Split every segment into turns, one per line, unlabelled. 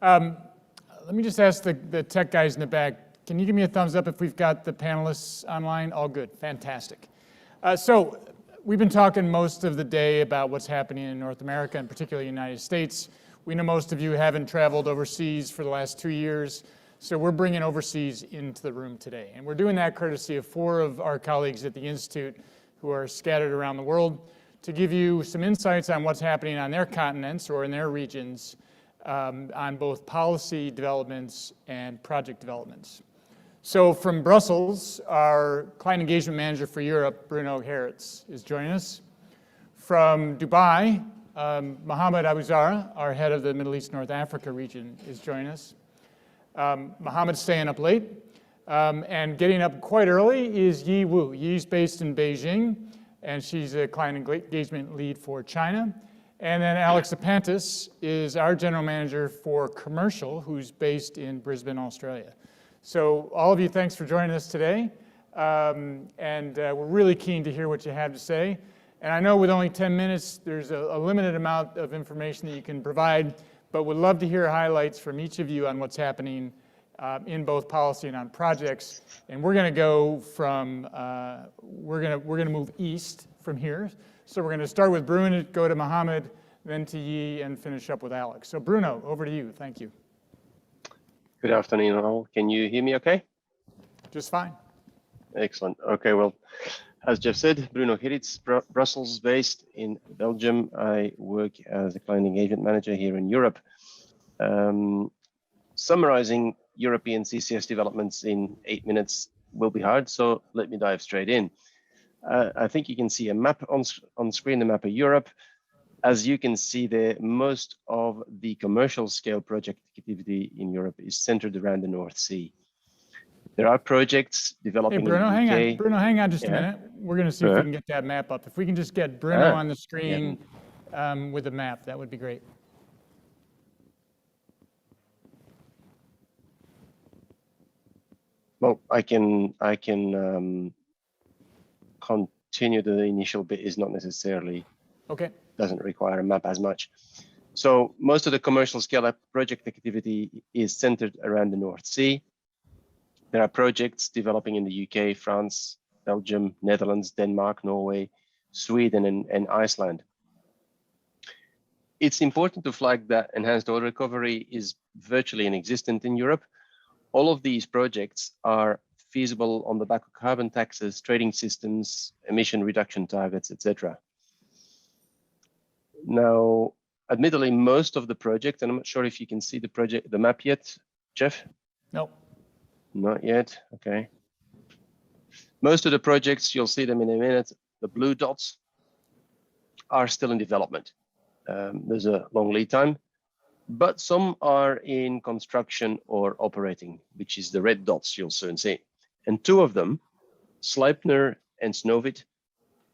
Um, Let me just ask the tech guys in the back, can you give me a thumbs up if we've got the panelists online? All good, fantastic. So we've been talking most of the day about what's happening in North America, and particularly the United States. We know most of you haven't traveled overseas for the last 2 years, so we're bringing overseas into the room today. And we're doing that courtesy of 4 of our colleagues at the Institute who are scattered around the world to give you some insights on what's happening on their continents or in their regions on both policy developments and project developments. So from Brussels, our client engagement manager for Europe, Bruno, Gerrits, is joining us. From Dubai, Mohammad, Zahra, our head of the Middle East North Africa region, is joining us. Mohammad's staying up late, and getting up quite early is Yi Wu. Yi's based in Beijing, and she's a client engagement lead for China. And then Apantis is our general manager for commercial, who's based in Brisbane, Australia. So all of you, thanks for joining us today. We're really keen to hear what you have to say. And I know with only 10 minutes, there's a limited amount of information that you can provide, but would love to hear highlights from each of you on what's happening in both policy and on projects. And we're going to go from, we're going to move east from here. So we're going to start with Bruno, go to Mohammad, then to Yi, and finish up with Alex. So Bruno, over to you. Thank you.
Good afternoon, all. Can you hear me okay?
Just fine.
Excellent. Okay, well, as Jeff said, Bruno Gerrits, Brussels based in Belgium. I work as a client engagement manager here in Europe. Summarizing European CCS developments in 8 minutes will be hard, so let me dive straight in. I think you can see a map on screen, the map of Europe. As you can see there, most of the commercial scale project activity in Europe is centered around the North Sea. There are projects developing.
Hey, Bruno,
in the UK.
Bruno, hang on just a minute. We're going to see if we can get that map up. If we can just get Bruno on the screen with the map, that would be great.
Well, I can continue. The initial bit is not necessarily, doesn't require a map as much. So most of the commercial scale-up project activity is centered around the North Sea. There are projects developing in the UK, France, Belgium, Netherlands, Denmark, Norway, Sweden, and Iceland. It's important to flag that enhanced oil recovery is virtually inexistent in Europe. All of these projects are feasible on the back of carbon taxes, trading systems, emission reduction targets, etc. Now, admittedly, most of the project, and I'm not sure if you can see the map yet, Jeff?
No.
Not yet, okay. Most of the projects, you'll see them in a minute, the blue dots are still in development. There's a long lead time, but some are in construction or operating, which is the red dots you'll soon see. And 2 of them, Sleipner and Snøhvit,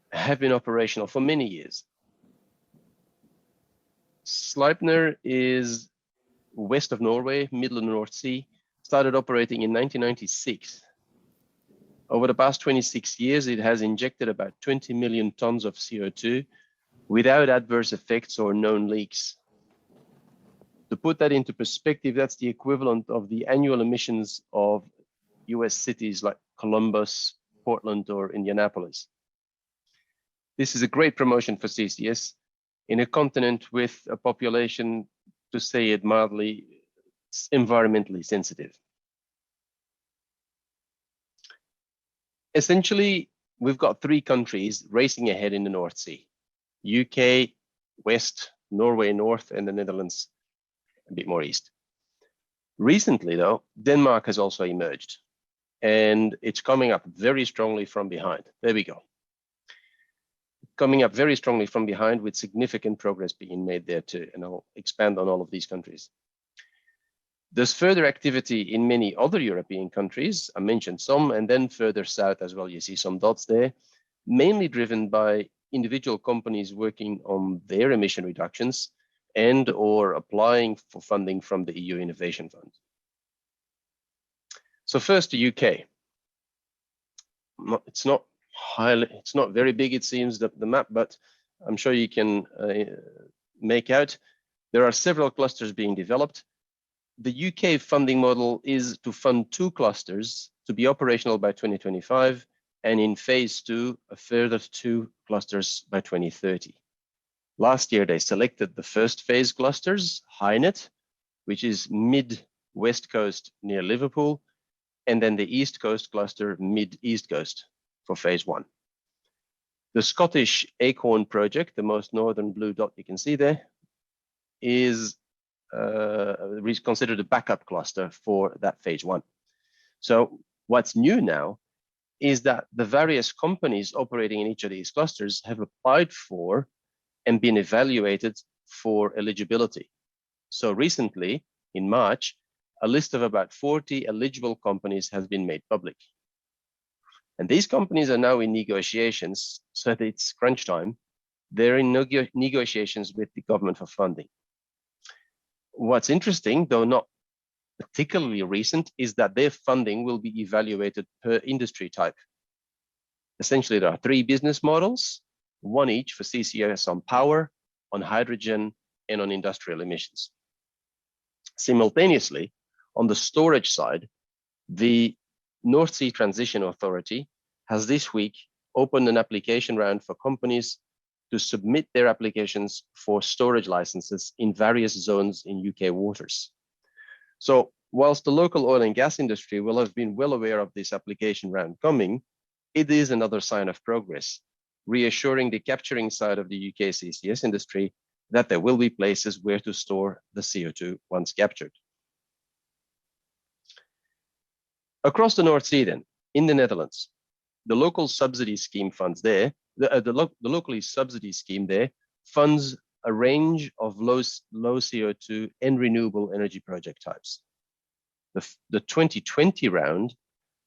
have been operational for many years. Sleipner is west of Norway, middle of the North Sea, started operating in 1996. Over the past 26 years, it has injected about 20 million tons of CO2 without adverse effects or known leaks. To put that into perspective, that's the equivalent of the annual emissions of US cities like Columbus, Portland, or Indianapolis. This is a great promotion for CCS in a continent with a population, to say it mildly, environmentally sensitive. Essentially, we've got 3 countries racing ahead in the North Sea: UK, West, Norway, North, and the Netherlands, a bit more east. Recently, though, Denmark has also emerged, and it's coming up very strongly from behind. There we go. Coming up very strongly from behind with significant progress being made there too, and I'll expand on all of these countries. There's further activity in many other European countries. I mentioned some, and then further south as well, you see some dots there, mainly driven by individual companies working on their emission reductions and or applying for funding from the EU Innovation Fund. So first, the UK. It's not very big, it seems, the map, but I'm sure you can make out. There are several clusters being developed. The UK funding model is to fund 2 clusters to be operational by 2025, and in phase 2, a further 2 clusters by 2030. Last year, they selected the first phase clusters, Hynet, which is mid-west coast near Liverpool, and then the east coast cluster, mid-east coast for phase 1. The Scottish Acorn project, the most northern blue dot you can see there, is considered a backup cluster for that phase 1. So what's new now is that the various companies operating in each of these clusters have applied for and been evaluated for eligibility. So recently, in March, a list of about 40 eligible companies has been made public. And these companies are now in negotiations, so that it's crunch time. They're in negotiations with the government for funding. What's interesting, though not particularly recent, is that their funding will be evaluated per industry type. Essentially, there are 3 business models, 1 each for CCS on power, on hydrogen, and on industrial emissions. Simultaneously, on the storage side, the North Sea Transition Authority has this week opened an application round for companies to submit their applications for storage licenses in various zones in UK waters. So whilst the local oil and gas industry will have been well aware of this application round coming, it is another sign of progress, reassuring the capturing side of the UK CCS industry that there will be places where to store the CO2 once captured. Across the North Sea then, in the Netherlands, the local subsidy scheme funds there, the locally subsidy scheme there funds a range of low CO2 and renewable energy project types. The 2020 round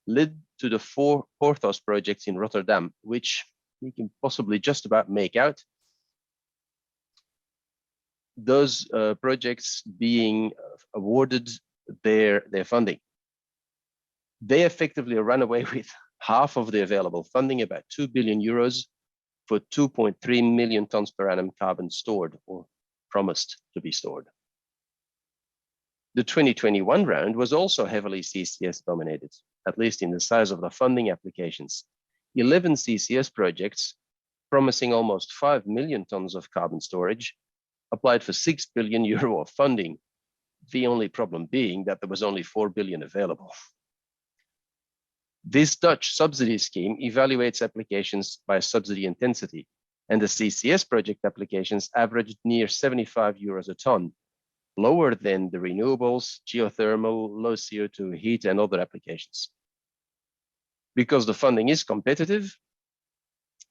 led to the 4 Porthos projects in Rotterdam, which we can possibly just about make out. Those projects being awarded their funding. They effectively ran away with half of the available funding, about 2 billion euros for 2.3 million tons per annum carbon stored or promised to be stored. The 2021 round was also heavily CCS dominated, at least in the size of the funding applications. 11 CCS projects promising almost 5 million tons of carbon storage applied for 6 billion euro of funding. The only problem being that there was only 4 billion available. This Dutch subsidy scheme evaluates applications by subsidy intensity, and the CCS project applications averaged near 75 euros a ton, lower than the renewables, geothermal, low CO2 heat, and other applications. Because the funding is competitive,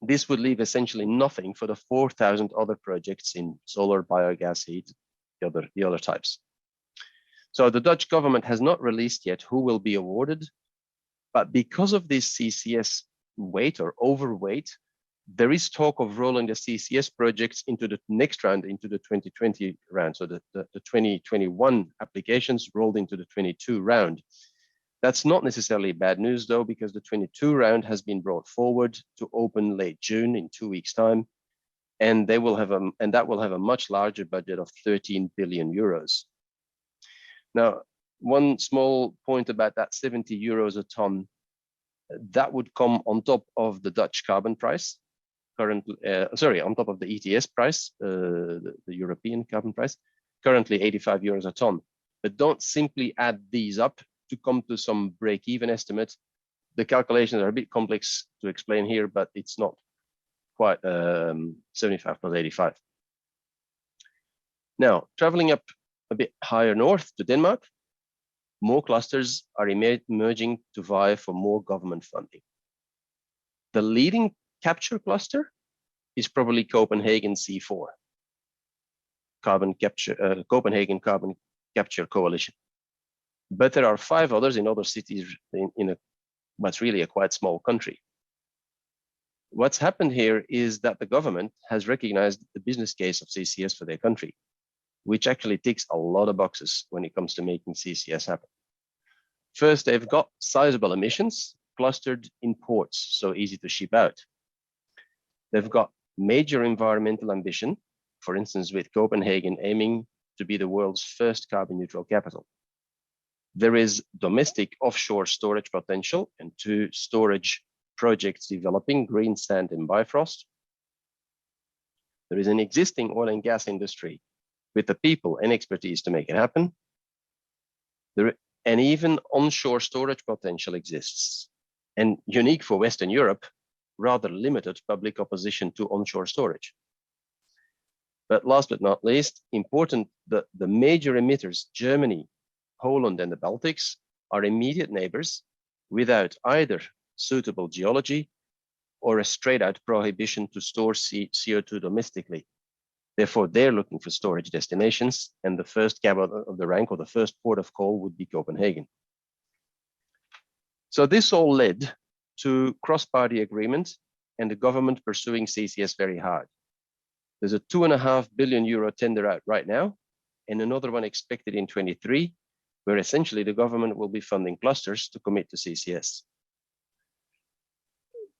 this would leave essentially nothing for the 4,000 other projects in solar, biogas, heat, the other types. So the Dutch government has not released yet who will be awarded, but because of this CCS weight or overweight, there is talk of rolling the CCS projects into the next round, into the 2020 round. So the 2021 applications rolled into the 22 round. That's not necessarily bad news though, because the 22 round has been brought forward to open late June in 2 weeks' time, and that will have a much larger budget of 13 billion euros. Now, one small point about that 70 euros a ton, that would come on top of the Dutch carbon price, currently, on top of the ETS price, the European carbon price, currently 85 euros a ton. But don't simply add these up to come to some break-even estimate. The calculations are a bit complex to explain here, but it's not quite 75 plus 85. Now, traveling up a bit higher north to Denmark, more clusters are emerging to vie for more government funding. The leading capture cluster is probably Copenhagen C4, Copenhagen Carbon Capture Coalition. But there are 5 others in other cities in what's really a quite small country. What's happened here is that the government has recognized the business case of CCS for their country, which actually ticks a lot of boxes when it comes to making CCS happen. First, they've got sizable emissions clustered in ports, so easy to ship out. They've got major environmental ambition, for instance, with Copenhagen aiming to be the world's first carbon neutral capital. There is domestic offshore storage potential and 2 storage projects developing, green sand and Bifrost. There is an existing oil and gas industry with the people and expertise to make it happen. And even onshore storage potential exists. And unique for Western Europe, rather limited public opposition to onshore storage. But last but not least, important, the major emitters, Germany, Poland, and the Baltics, are immediate neighbors without either suitable geology or a straight-out prohibition to store CO2 domestically. Therefore, they're looking for storage destinations, and the first cab of the rank, or the first port of call, would be Copenhagen. So this all led to cross-party agreement and the government pursuing CCS very hard. There's a €2.5 billion tender out right now, and another one expected in 23, where essentially the government will be funding clusters to commit to CCS.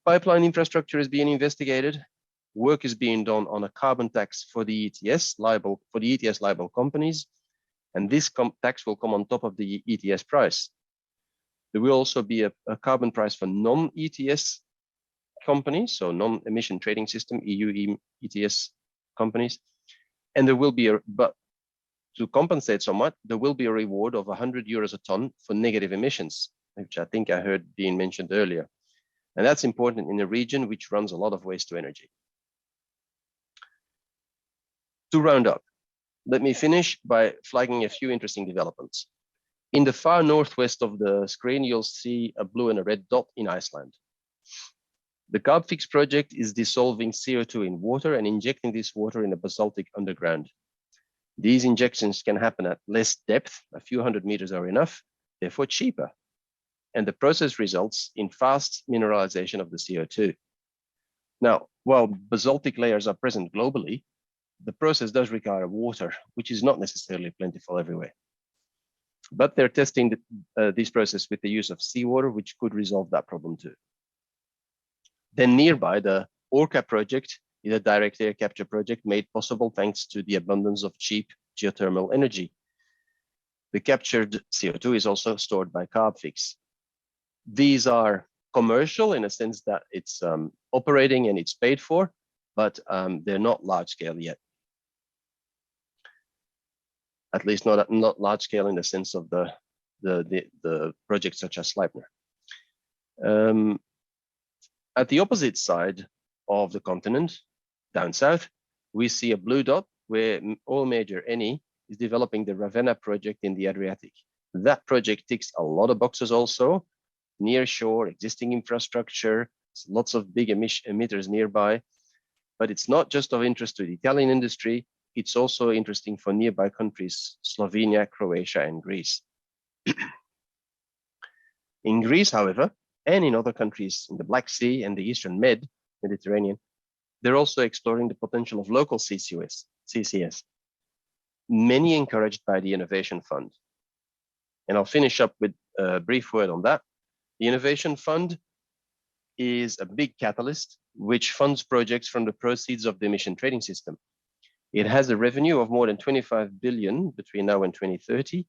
Pipeline infrastructure is being investigated. Work is being done on a carbon tax for the ETS liable companies, and this tax will come on top of the ETS price. There will also be a carbon price for non-ETS companies, so non-emission trading system, EU ETS companies, and there will be but to compensate somewhat, there will be a reward of €100 a ton for negative emissions, which I think I heard being mentioned earlier. And that's important in a region which runs a lot of waste to energy. To round up, let me finish by flagging a few interesting developments. In the far northwest of the screen, you'll see a blue and a red dot in Iceland. The Carbfix project is dissolving CO2 in water and injecting this water in a basaltic underground. These injections can happen at less depth, a few hundred meters are enough, therefore cheaper. And the process results in fast mineralization of the CO2. Now, while basaltic layers are present globally, the process does require water, which is not necessarily plentiful everywhere. But they're testing this process with the use of seawater, which could resolve that problem too. Then nearby, the Orca project is a direct air capture project made possible thanks to the abundance of cheap geothermal energy. The captured CO2 is also stored by Carbfix. These are commercial in a sense that it's operating and it's paid for, but they're not large scale yet. At least not large scale in the sense of the projects such as Sleipner. At the opposite side of the continent, down south, we see a blue dot where oil major Eni is developing the Ravenna project in the Adriatic. That project ticks a lot of boxes also, near shore, existing infrastructure, lots of big emitters nearby, but it's not just of interest to the Italian industry, it's also interesting for nearby countries, Slovenia, Croatia, and Greece. In Greece, however, and in other countries in the Black Sea and the Eastern Mediterranean, they're also exploring the potential of local CCS, many encouraged by the Innovation Fund. And I'll finish up with a brief word on that. The Innovation Fund is a big catalyst which funds projects from the proceeds of the emission trading system. It has a revenue of more than 25 billion between now and 2030.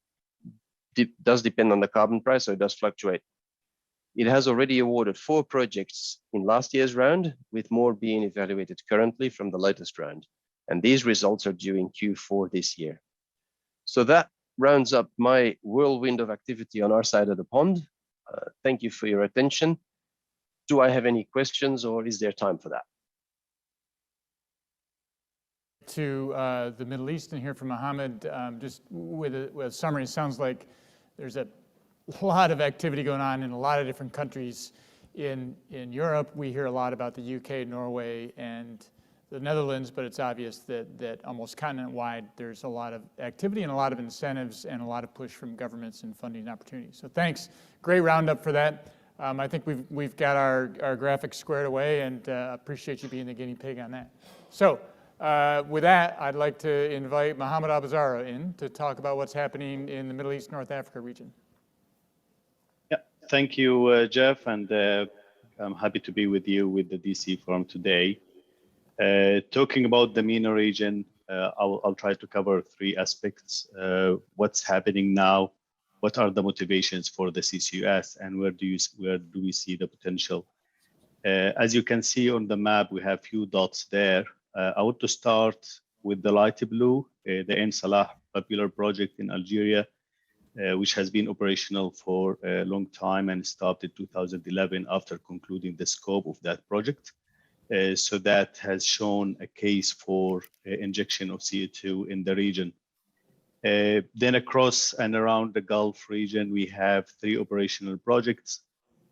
It does depend on the carbon price, so it does fluctuate. It has already awarded 4 projects in last year's round, with more being evaluated currently from the latest round. And these results are due in Q4 this year. So that rounds up my whirlwind of activity on our side of the pond. Thank you for your attention. Do I have any questions, or is there time for that?
To the Middle East and hear from Mohammad, just with a summary, it sounds like there's a lot of activity going on in a lot of different countries. In Europe, we hear a lot about the UK, Norway, and the Netherlands, but it's obvious that almost continent-wide, there's a lot of activity and a lot of incentives and a lot of push from governments and funding opportunities. So thanks, great roundup for that. I think we've got our graphics squared away, and appreciate you being the guinea pig on that. So with that, I'd like to invite Mohammad Zahra in to talk about what's happening in the Middle East, North Africa region.
Yeah, thank you, Jeff, and I'm happy to be with you with the DC Forum today. Talking about the MENA region, I'll try to cover 3 aspects. What's happening now what are the motivations for the CCUS, and where do we see the potential? As you can see on the map, we have few dots there. I want to start with the light blue, the En Salah popular project in Algeria, which has been operational for a long time and stopped in 2011 after concluding the scope of that project. So that has shown a case for injection of CO2 in the region. Then across and around the Gulf region, we have 3 operational projects.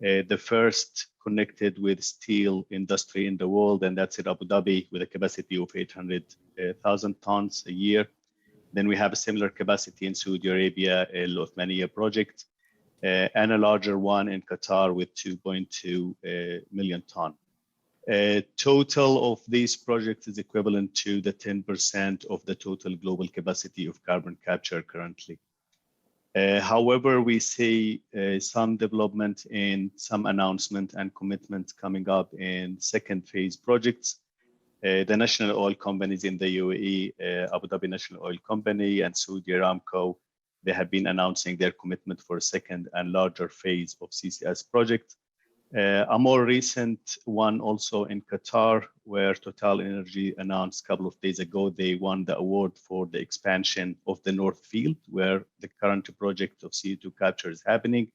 The first connected with steel industry in the world, and that's in Abu Dhabi with a capacity of 800,000 tons a year. Then we have a similar capacity in Saudi Arabia, a Othmaniya project, and a larger one in Qatar with 2.2 million ton. Total of these projects is equivalent to the 10% of the total global capacity of carbon capture currently. However, we see some development in some announcement and commitments coming up in second phase projects. The national oil companies in the UAE, Abu Dhabi National Oil Company and Saudi Aramco, they have been announcing their commitment for a second and larger phase of CCS project. A more recent one also in Qatar, where Total Energy announced a couple of days ago, they won the award for the expansion of the North Field, where the current project of CO2 capture is happening.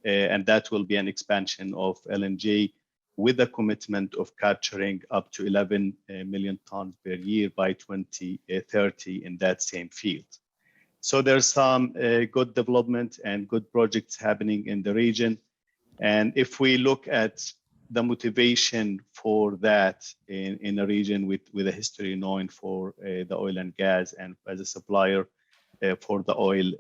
And that will be an expansion of LNG with a commitment of capturing up to 11 million tons per year by 2030 in that same field. So there's some good development and good projects happening in the region. And if we look at the motivation for that in a region with a history known for the oil and gas and as a supplier for the oil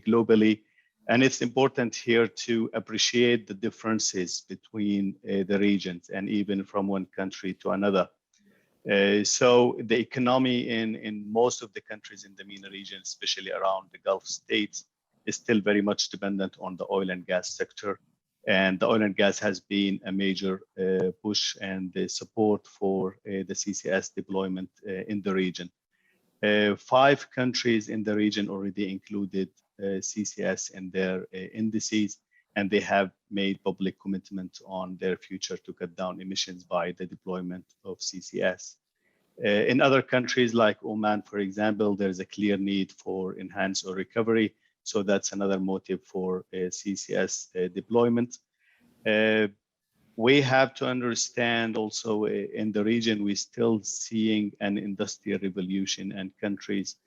globally, and it's important here to appreciate the differences between the regions and even from one country to another. So the economy in most of the countries in the MENA region, especially around the Gulf states, is still very much dependent on the oil and gas sector. And the oil and gas has been a major push and the support for the CCS deployment in the region. 5 countries in the region already included CCS in their indices, and they have made public commitment on their future to cut down emissions by the deployment of CCS. In other countries like Oman, for example, there's a clear need for enhanced oil recovery. So that's another motive for CCS deployment. We have to understand also in the region, we're still seeing an industrial revolution and countries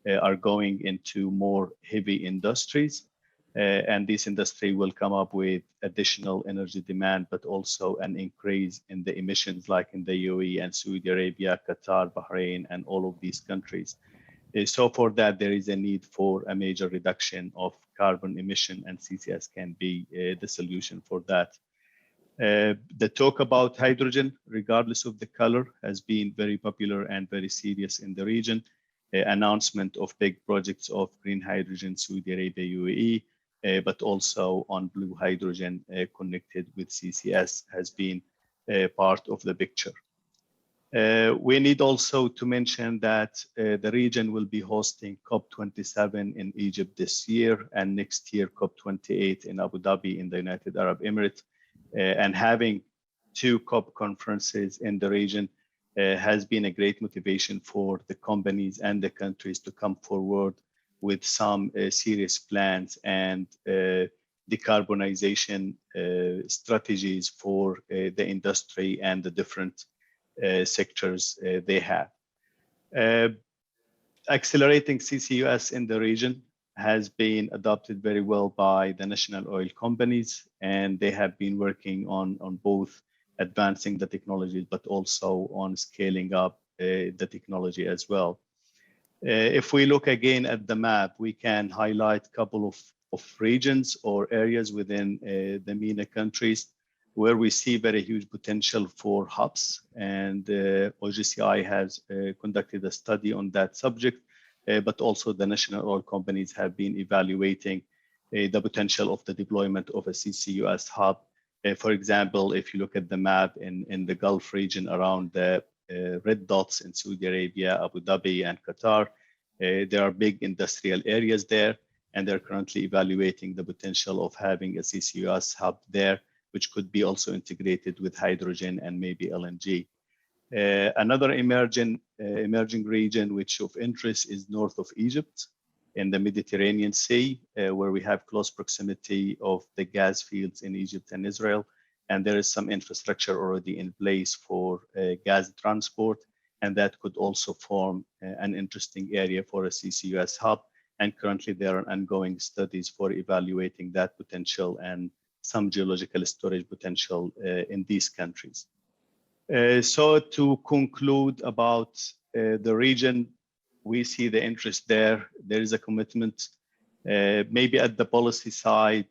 are going into more heavy industries. And this industry will come up with additional energy demand, but also an increase in the emissions like in the UAE and Saudi Arabia, Qatar, Bahrain, and all of these countries. So for that, there is a need for a major reduction of carbon emission, and CCS can be the solution for that. The talk about hydrogen, regardless of the color, has been very popular and very serious in the region. Announcement of big projects of green hydrogen, Saudi Arabia, UAE, but also on blue hydrogen connected with CCS has been part of the picture. We need also to mention that the region will be hosting COP27 in Egypt this year, and next year COP28 in Abu Dhabi in the United Arab Emirates. And having 2 COP conferences in the region has been a great motivation for the companies and the countries to come forward with some serious plans and decarbonization strategies for the industry and the different sectors they have. Accelerating CCUS in the region has been adopted very well by the national oil companies, and they have been working on both advancing the technology, but also on scaling up the technology as well. If we look again at the map, we can highlight a couple of regions or areas within the MENA countries where we see very huge potential for hubs. And OGCI has conducted a study on that subject, but also the national oil companies have been evaluating the potential of the deployment of a CCUS hub. For example, if you look at the map in the Gulf region around the red dots in Saudi Arabia, Abu Dhabi, and Qatar, there are big industrial areas there. and they're currently evaluating the potential of having a CCUS hub there, which could be also integrated with hydrogen and maybe LNG. Another emerging region which of interest is north of Egypt in the Mediterranean Sea, where we have close proximity of the gas fields in Egypt and Israel. And there is some infrastructure already in place for gas transport. And that could also form an interesting area for a CCUS hub. And currently there are ongoing studies for evaluating that potential and some geological storage potential in these countries. So to conclude about the region, we see the interest there. There is a commitment. Maybe at the policy side,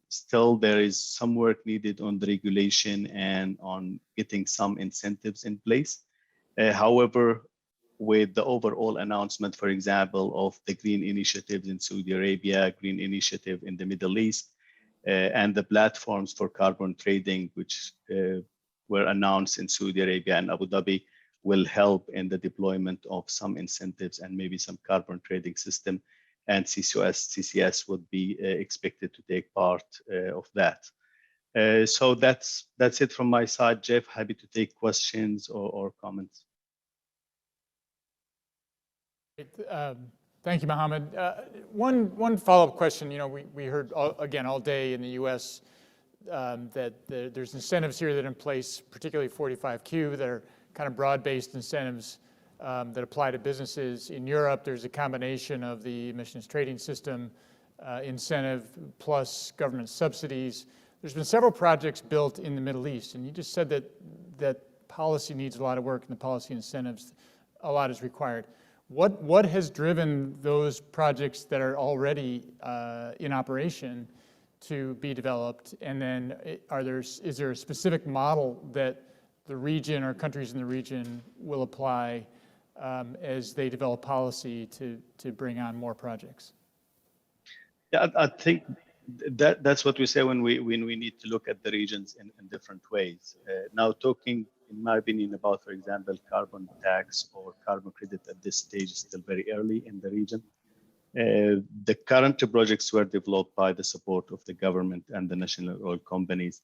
still there is some work needed on the regulation and on getting some incentives in place. However, with the overall announcement, for example, of the green initiatives in Saudi Arabia, green initiative in the Middle East, and the platforms for carbon trading, which were announced in Saudi Arabia and Abu Dhabi, will help in the deployment of some incentives and maybe some carbon trading system. And CCS would be expected to take part of that. So that's it from my side, Jeff. Happy to take questions or comments.
Thank you, Mohammad. One follow-up question. You know, we heard all day in the U.S. That there's incentives here that are in place, particularly 45Q, that are kind of broad-based incentives that apply to businesses. In Europe, there's a combination of the emissions trading system incentive plus government subsidies. There's been several projects built in the Middle East, and you just said that policy needs a lot of work and the policy incentives, a lot is required. What has driven those projects that are already in operation to be developed? And then is there a specific model that the region or countries in the region will apply as they develop policy to bring on more projects?
Yeah, I think that's what we say when we need to look at the regions in different ways. Now talking, in my opinion, about, for example, carbon tax or carbon credit at this stage is still very early in the region. The current projects were developed by the support of the government and the national oil companies.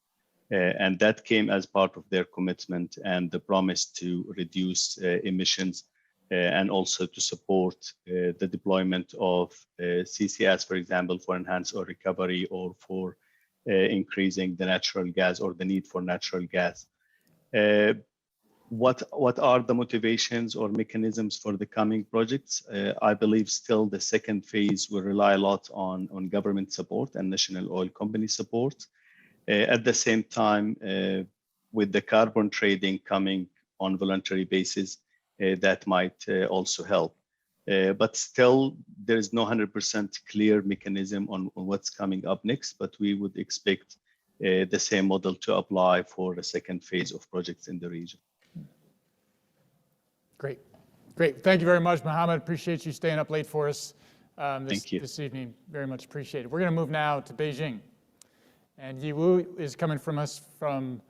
And that came as part of their commitment and the promise to reduce emissions and also to support the deployment of CCS, for example, for enhanced oil recovery or for increasing the natural gas or the need for natural gas. What are the motivations or mechanisms for the coming projects? I believe still the second phase will rely a lot on government support and national oil company support. At the same time, with the carbon trading coming on voluntary basis, that might also help. But still, there is no 100% clear mechanism on what's coming up next, but we would expect the same model to apply for the second phase of projects in the region.
Great. Thank you very much, Mohammad. Appreciate you staying up late for us this evening. Very much appreciated. We're going to move now to Beijing. And Yiwu is coming from us from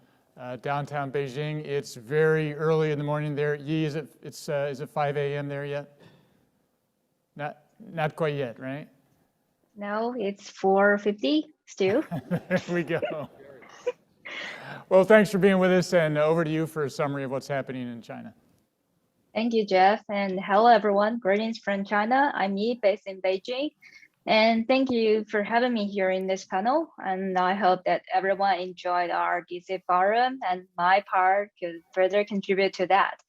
downtown Beijing. It's very early in the morning there. Yi, is it 5 a.m. there yet? Not quite yet, right?
No, it's 4:50 still.
There we go. Well, thanks for being with us, and over to you for a summary of what's happening in China.
Thank you, Jeff, and hello, everyone. Greetings from China. I'm Yi, based in Beijing. And thank you for having me here in this panel. And I hope that everyone enjoyed our DC forum and my part could further contribute to that.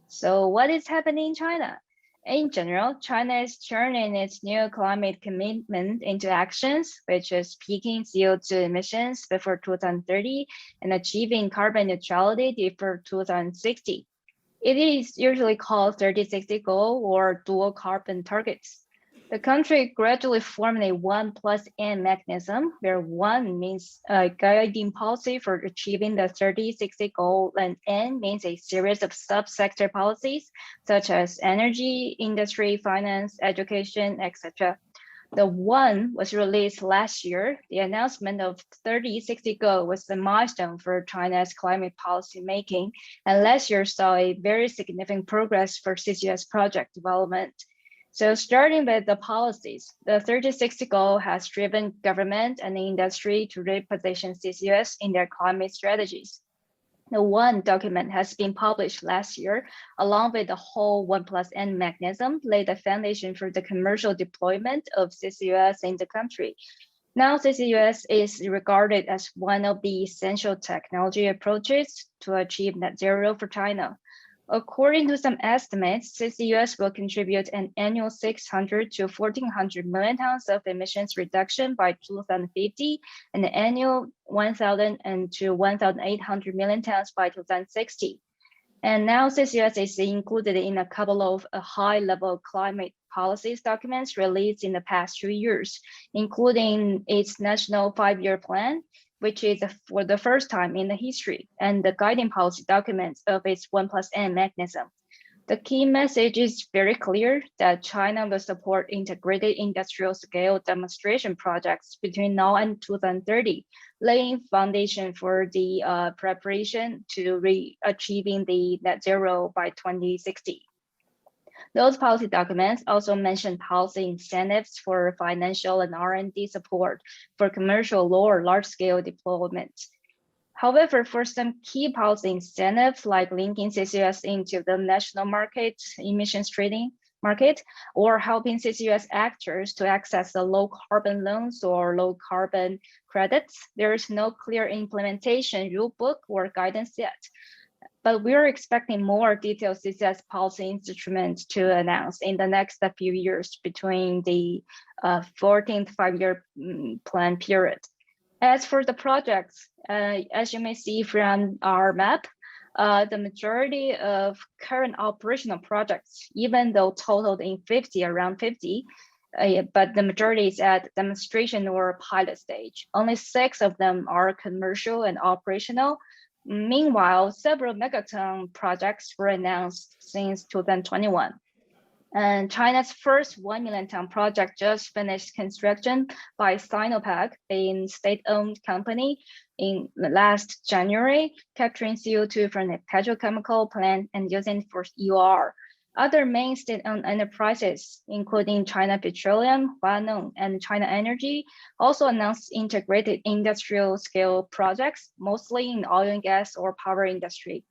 So what is happening in China? In general, China is turning its new climate commitment into actions, which is peaking CO2 emissions before 2030 and achieving carbon neutrality before 2060. It is usually called 30-60 goal or dual carbon targets. The country gradually formed a 1+N mechanism, where 1 means a guiding policy for achieving the 30-60 goal, and N means a series of subsector policies, such as energy, industry, finance, education, etc. The 1 was released last year. The announcement of 30-60 goal was the milestone for China's climate policy making, and last year saw a very significant progress for CCS project development. So starting with the policies, the 3060 goal has driven government and the industry to reposition CCUS in their climate strategies. The one document has been published last year, along with the whole 1+N mechanism, laid the foundation for the commercial deployment of CCUS in the country. Now, CCUS is regarded as one of the essential technology approaches to achieve net zero for China. According to some estimates, CCUS will contribute an annual 600 to 1,400 million tons of emissions reduction by 2050 and an annual 1,000 to 1,800 million tons by 2060. And now CCUS is included in a couple of high-level climate policies documents released in the past 2 years, including its National 5-Year Plan, which is for the first time in the history, and the guiding policy documents of its 1+N mechanism. The key message is very clear that China will support integrated industrial scale demonstration projects between now and 2030, laying foundation for the preparation to achieving the net zero by 2060. Those policy documents also mention policy incentives for financial and R&D support for commercial or large-scale deployment. However, for some key policy incentives like linking CCUS into the national market, emissions trading market, or helping CCUS actors to access the low carbon loans or low carbon credits, there is no clear implementation rulebook or guidance yet. But we are expecting more detailed CCS policy instruments to announce in the next few years between the 14th 5-year plan period. As for the projects, as you may see from our map, the majority of current operational projects, even though totaled in around 50, but the majority is at demonstration or pilot stage. Only 6 of them are commercial and operational. Meanwhile, several megaton projects were announced since 2021. And China's first 1 million ton project just finished construction by Sinopec, a state-owned company, in last January, capturing CO2 from a petrochemical plant and using it for EOR. Other main state-owned enterprises, including China Petroleum, Huaneng, and China Energy, also announced integrated industrial scale projects, mostly in oil and gas or power industry.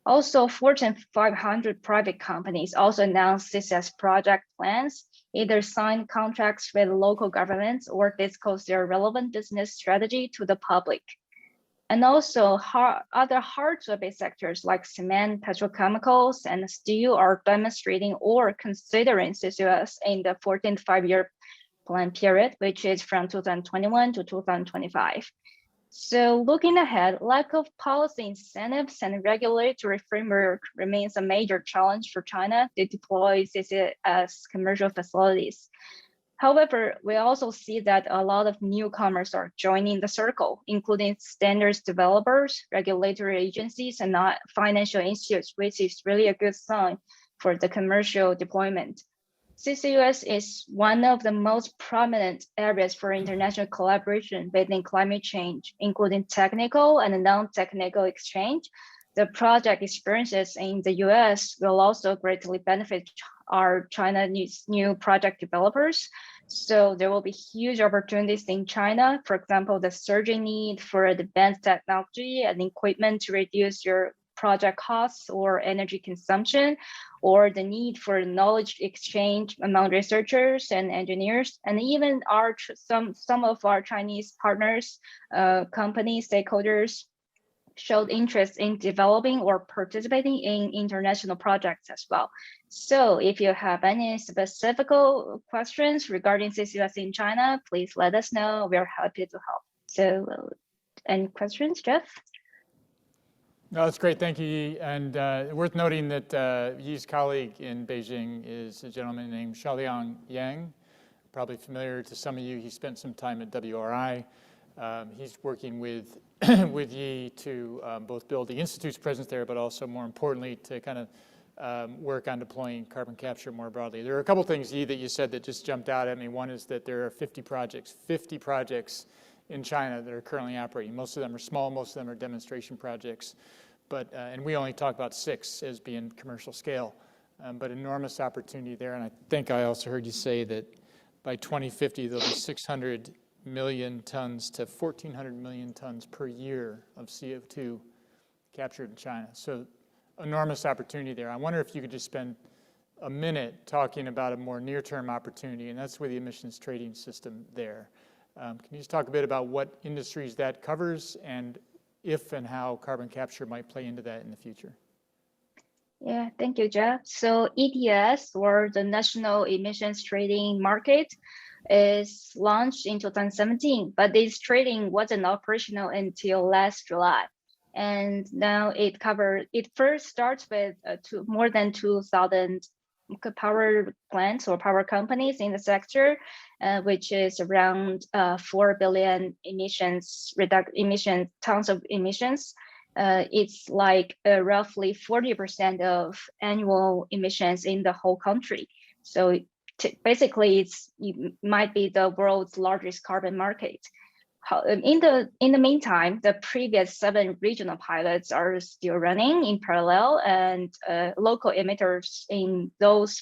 Also, Fortune 500 private companies also announced CCS project plans, either signed contracts with local governments or disclose their relevant business strategy to the public. And also other hard-to-abate sectors like cement, petrochemicals, and steel are demonstrating or considering CCUS in the 14th 5-year plan period, which is from 2021 to 2025. So looking ahead, lack of policy incentives and regulatory framework remains a major challenge for China to deploy CCS commercial facilities. However, we also see that a lot of newcomers are joining the circle, including standards developers, regulatory agencies, and financial institutes, which is really a good sign for the commercial deployment. CCUS is one of the most prominent areas for international collaboration within climate change, including technical and non-technical exchange. The project experiences in the US will also greatly benefit our China's new project developers. So there will be huge opportunities in China. For example, the surging need for advanced technology and equipment to reduce your project costs or energy consumption, or the need for knowledge exchange among researchers and engineers, and even some of our Chinese partners, companies, stakeholders, showed interest in developing or participating in international projects as well. So if you have any specific questions regarding CCUS in China, please let us know. We're happy to help. So any questions, Jeff?
No, that's great. Thank you, Yi. And worth noting that Yi's colleague in Beijing is a gentleman named Xiaoliang Yang, probably familiar to some of you. He spent some time at WRI. He's working with Yi to both build the Institute's presence there, but also more importantly to kind of work on deploying carbon capture more broadly. There are a couple things, Yi, that you said that just jumped out at me. One is that there are 50 projects in China that are currently operating. Most of them are small, most of them are demonstration projects, but and we only talk about 6 as being commercial scale. but enormous opportunity there. And I think I also heard you say that by 2050, there'll be 600 million tons to 1,400 million tons per year of CO2 captured in China. So enormous opportunity there. I wonder if you could just spend a minute talking about a more near-term opportunity, and that's with the emissions trading system there. Can you just talk a bit about what industries that covers and if and how carbon capture might play into that in the future?
Yeah, thank you, Jeff. So ETS, or the National Emissions Trading Market, is launched in 2017, but this trading wasn't operational until last July. And now it first starts with more than 2,000 power plants or power companies in the sector, which is around 4 billion tons of emissions. It's like roughly 40% of annual emissions in the whole country. So basically, it might be the world's largest carbon market. In the meantime, the previous 7 regional pilots are still running in parallel, and local emitters in those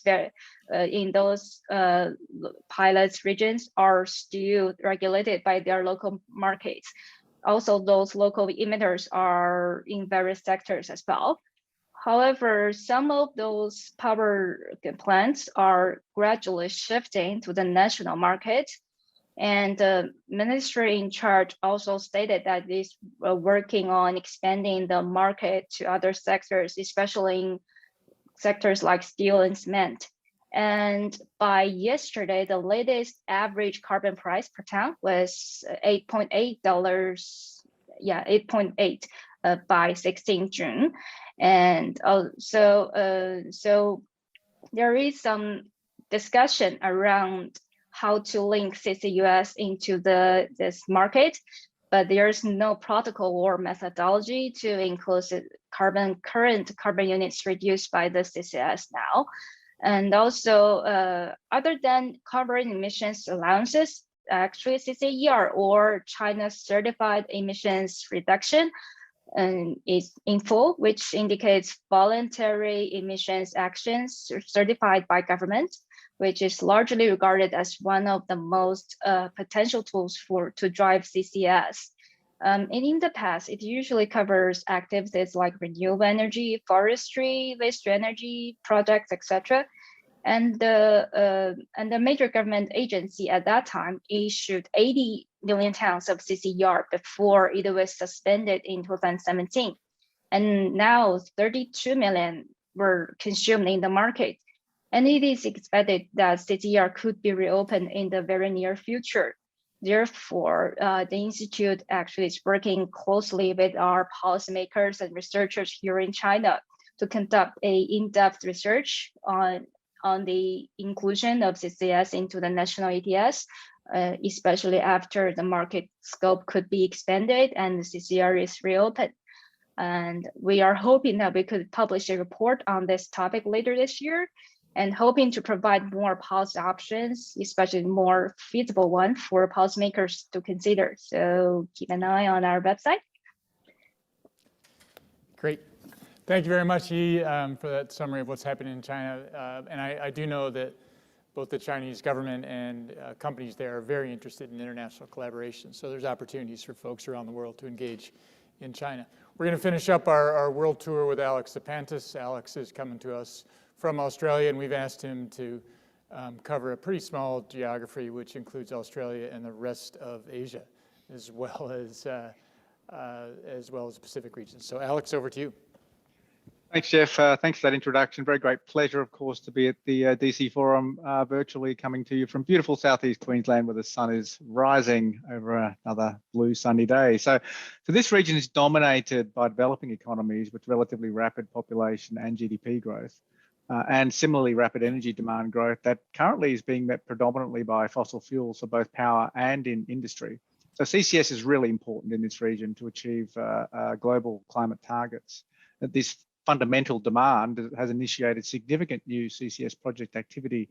pilots regions are still regulated by their local markets. Also, those local emitters are in various sectors as well. However, some of those power plants are gradually shifting to the national market. And the ministry in charge also stated that this working on expanding the market to other sectors, especially in sectors like steel and cement. And by yesterday, the latest average carbon price per ton was $8.8. Yeah, 8.8 by 16 June. And so there is some discussion around how to link CCUS into this market, but there's no protocol or methodology to include current carbon units reduced by the CCS now. And also, other than carbon emissions allowances, actually CCER, or China's Certified Emissions Reduction, is in full, which indicates voluntary emissions actions certified by government, which is largely regarded as one of the most potential tools to drive CCS. And in the past, it usually covers activities like renewable energy, forestry, waste to energy projects, etc. And the major government agency at that time issued 80 million tons of CCER before it was suspended in 2017. And now 32 million were consumed in the market. And it is expected that CCER could be reopened in the very near future. Therefore, the Institute actually is working closely with our policymakers and researchers here in China to conduct an in-depth research on the inclusion of CCS into the national ETS, especially after the market scope could be expanded and the CCER is reopened. And we are hoping that we could publish a report on this topic later this year, and hoping to provide more policy options, especially more feasible one for policymakers to consider. So keep an eye on our website.
Great. Thank you very much, Yi, for that summary of what's happening in China. And I do know that both the Chinese government and companies there are very interested in international collaboration. So there's opportunities for folks around the world to engage in China. We're going to finish up our world tour with Zapantis. Alex is coming to us from Australia, and we've asked him to cover a pretty small geography, which includes Australia and the rest of Asia, as well as the Pacific region. So Alex, over to you.
Thanks, Jeff. Thanks for that introduction. Very great pleasure, of course, to be at the DC Forum, virtually coming to you from beautiful southeast Queensland, where the sun is rising over another blue sunny day. So this region is dominated by developing economies with relatively rapid population and GDP growth, and similarly rapid energy demand growth that currently is being met predominantly by fossil fuels for both power and in industry. So CCS is really important in this region to achieve global climate targets. This fundamental demand has initiated significant new CCS project activity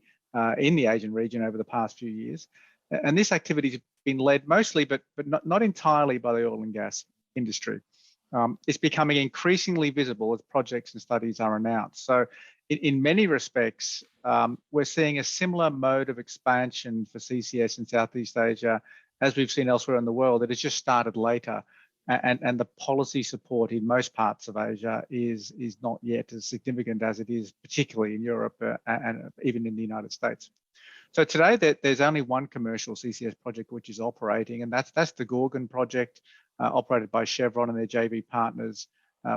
in the Asian region over the past few years. And this activity has been led mostly, but not entirely, by the oil and gas industry. It's becoming increasingly visible as projects and studies are announced. So in many respects, we're seeing a similar mode of expansion for CCS in Southeast Asia as we've seen elsewhere in the world. It has just started later. And the policy support in most parts of Asia is not yet as significant as it is, particularly in Europe and even in the United States. So today there's only one commercial CCS project which is operating, and that's the Gorgon project, operated by Chevron and their JV partners,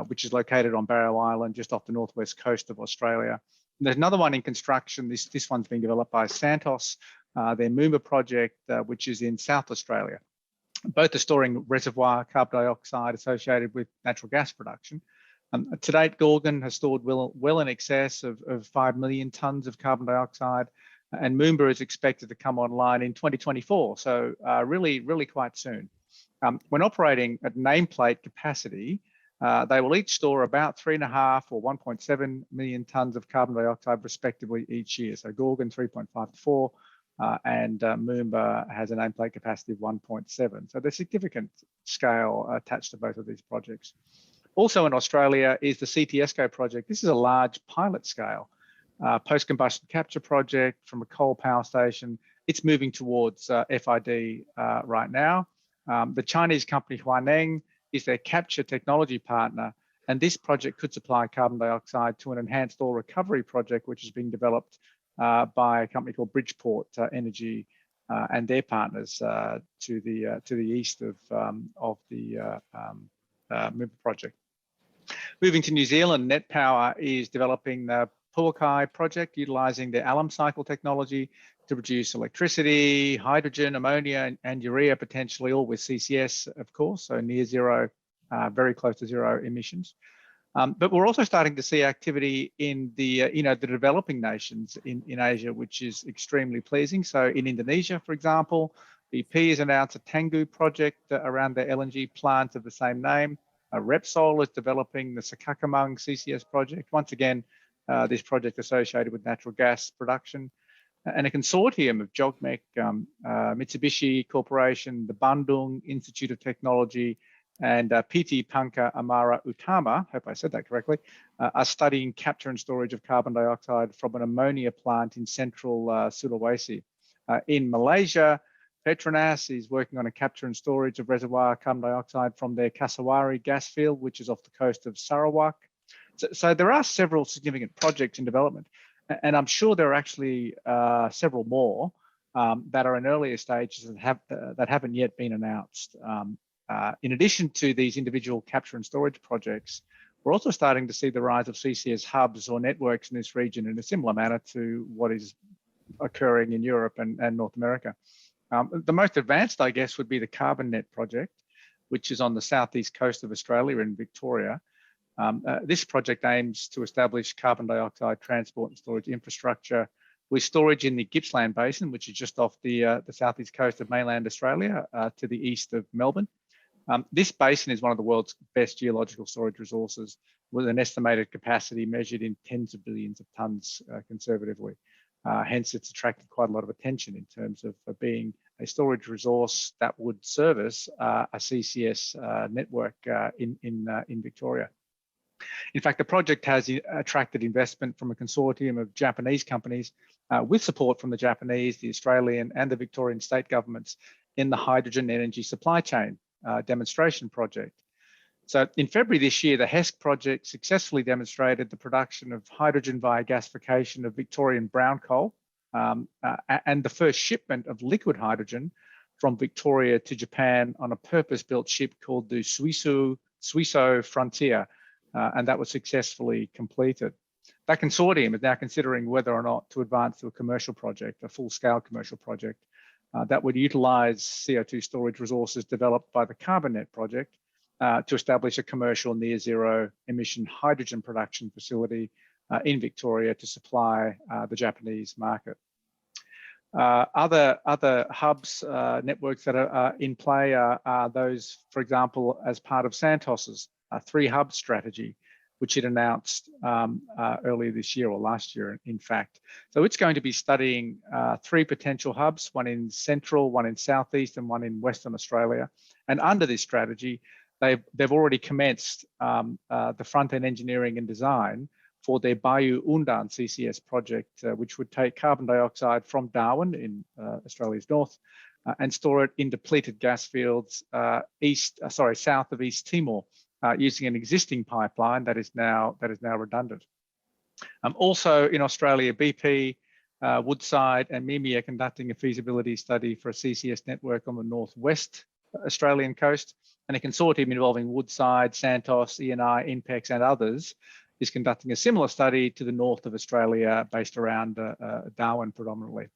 which is located on Barrow Island, just off the northwest coast of Australia. And there's another one in construction. This one's being developed by Santos, their Moomba project, which is in South Australia. Both are storing reservoir carbon dioxide associated with natural gas production. To date, Gorgon has stored well in excess of 5 million tonnes of carbon dioxide, and Moomba is expected to come online in 2024, so really quite soon. When operating at nameplate capacity, they will each store about 3.5 or 1.7 million tonnes of carbon dioxide respectively each year. So Gorgon 3.5 to 4, and Moomba has a nameplate capacity of 1.7. So there's significant scale attached to both of these projects. Also in Australia is the CTSCO project. This is a large pilot scale post-combustion capture project from a coal power station. It's moving towards FID right now. The Chinese company Huaneng is their capture technology partner, and this project could supply carbon dioxide to an enhanced oil recovery project, which is being developed by a company called Bridgeport Energy and their partners to the east of the Moomba project. Moving to New Zealand, Net Power is developing the Puakai project, utilising their alum cycle technology to produce electricity, hydrogen, ammonia, and urea, potentially all with CCS, of course, so near zero, very close to zero emissions. But we're also starting to see activity in the the developing nations in Asia, which is extremely pleasing. So in Indonesia, for example, BP has announced a Tangguh project around their LNG plant of the same name. Repsol is developing the Sakakamang CCS project. Once again, this project associated with natural gas production. And a consortium of JOGMEC, Mitsubishi Corporation, the Bandung Institute of Technology, and PT Panka Amara Utama, hope I said that correctly, are studying capture and storage of carbon dioxide from an ammonia plant in central Sulawesi. In Malaysia, Petronas is working on a capture and storage of reservoir carbon dioxide from their Kasawari gas field, which is off the coast of Sarawak. So there are several significant projects in development, and I'm sure there are actually several more that are in earlier stages that haven't yet been announced. In addition to these individual capture and storage projects, we're also starting to see the rise of CCS hubs or networks in this region in a similar manner to what is occurring in Europe and North America. The most advanced, I guess, would be the CarbonNet project, which is on the southeast coast of Australia in Victoria. This project aims to establish carbon dioxide transport and storage infrastructure with storage in the Gippsland Basin, which is just off the southeast coast of mainland Australia to the east of Melbourne. This basin is one of the world's best geological storage resources, with an estimated capacity measured in tens of billions of tonnes conservatively. Hence, it's attracted quite a lot of attention in terms of being a storage resource that would service a CCS network in Victoria. In fact, the project has attracted investment from a consortium of Japanese companies with support from the Japanese, the Australian, and the Victorian state governments in the hydrogen energy supply chain demonstration project. So in February this year, the HESC project successfully demonstrated the production of hydrogen via gasification of Victorian brown coal and the first shipment of liquid hydrogen from Victoria to Japan on a purpose-built ship called the Suiso Frontier, and that was successfully completed. That consortium is now considering whether or not to advance to a commercial project, a full-scale commercial project that would utilize CO2 storage resources developed by the CarbonNet project to establish a commercial near zero emission hydrogen production facility in Victoria to supply the Japanese market. Other hubs, networks that are in play are those, for example, as part of Santos's 3-hub strategy, which it announced earlier this year, or last year, in fact. So it's going to be studying 3 potential hubs, one in central, one in southeast, and one in Western Australia. And under this strategy, they've already commenced the front-end engineering and design for their Bayu Undan CCS project, which would take carbon dioxide from Darwin in Australia's north and store it in depleted gas fields south of East Timor, using an existing pipeline that is now redundant. Also in Australia, BP, Woodside and MENA are conducting a feasibility study for a CCS network on the northwest Australian coast, and a consortium involving Woodside, Santos, ENI, INPEX and others is conducting a similar study to the north of Australia based around Darwin predominantly.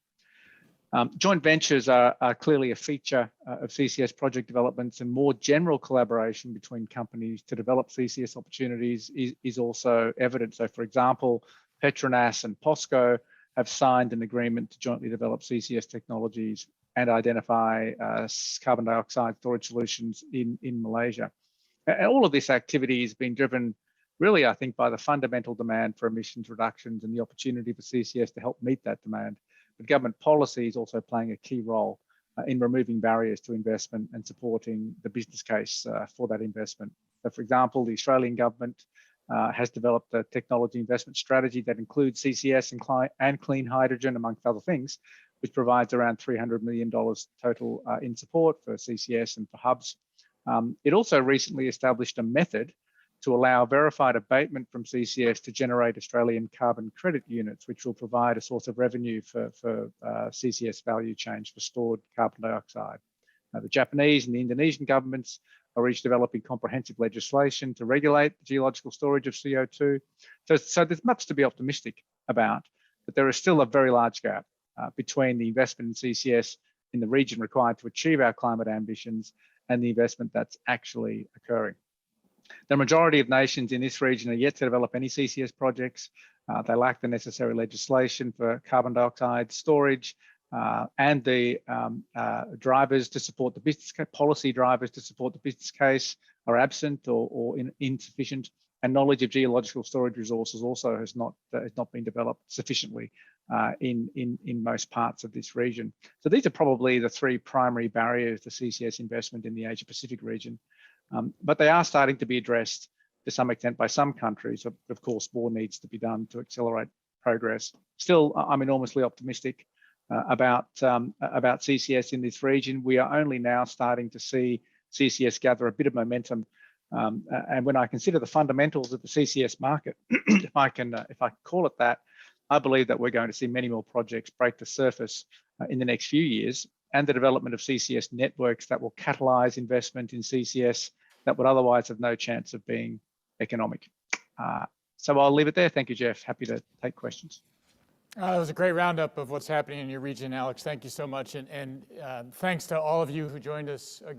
Joint ventures are clearly a feature of CCS project developments, and more general collaboration between companies to develop CCS opportunities is also evident. So for example, Petronas and POSCO have signed an agreement to jointly develop CCS technologies and identify carbon dioxide storage solutions in Malaysia. And all of this activity has been driven really, I think, by the fundamental demand for emissions reductions and the opportunity for CCS to help meet that demand. But government policy is also playing a key role in removing barriers to investment and supporting the business case for that investment. So for example, the Australian government has developed a technology investment strategy that includes CCS and clean hydrogen, amongst other things, which provides around $300 million total in support for CCS and for hubs. It also recently established a method to allow verified abatement from CCS to generate Australian carbon credit units, which will provide a source of revenue for CCS value chains for stored carbon dioxide. The Japanese and the Indonesian governments are each developing comprehensive legislation to regulate the geological storage of CO2. So there's much to be optimistic about, but there is still a very large gap between the investment in CCS in the region required to achieve our climate ambitions and the investment that's actually occurring. The majority of nations in this region are yet to develop any CCS projects. They lack the necessary legislation for carbon dioxide storage, and the drivers to support the business case, policy drivers to support the business case are absent or insufficient, and knowledge of geological storage resources also has not been developed sufficiently in most parts of this region. So these are probably the three primary barriers to CCS investment in the Asia Pacific region. But they are starting to be addressed to some extent by some countries. Of course, more needs to be done to accelerate progress. Still, I'm enormously optimistic about CCS in this region. We are only now starting to see CCS gather a bit of momentum. And when I consider the fundamentals of the CCS market, if I can call it that, I believe that we're going to see many more projects break the surface in the next few years, and the development of CCS networks that will catalyze investment in CCS that would otherwise have no chance of being economic. So I'll leave it there. Thank you, Jeff. Happy to take questions.
That was a great roundup of what's happening in your region, Alex. Thank you so much. And thanks to all of you who joined us again.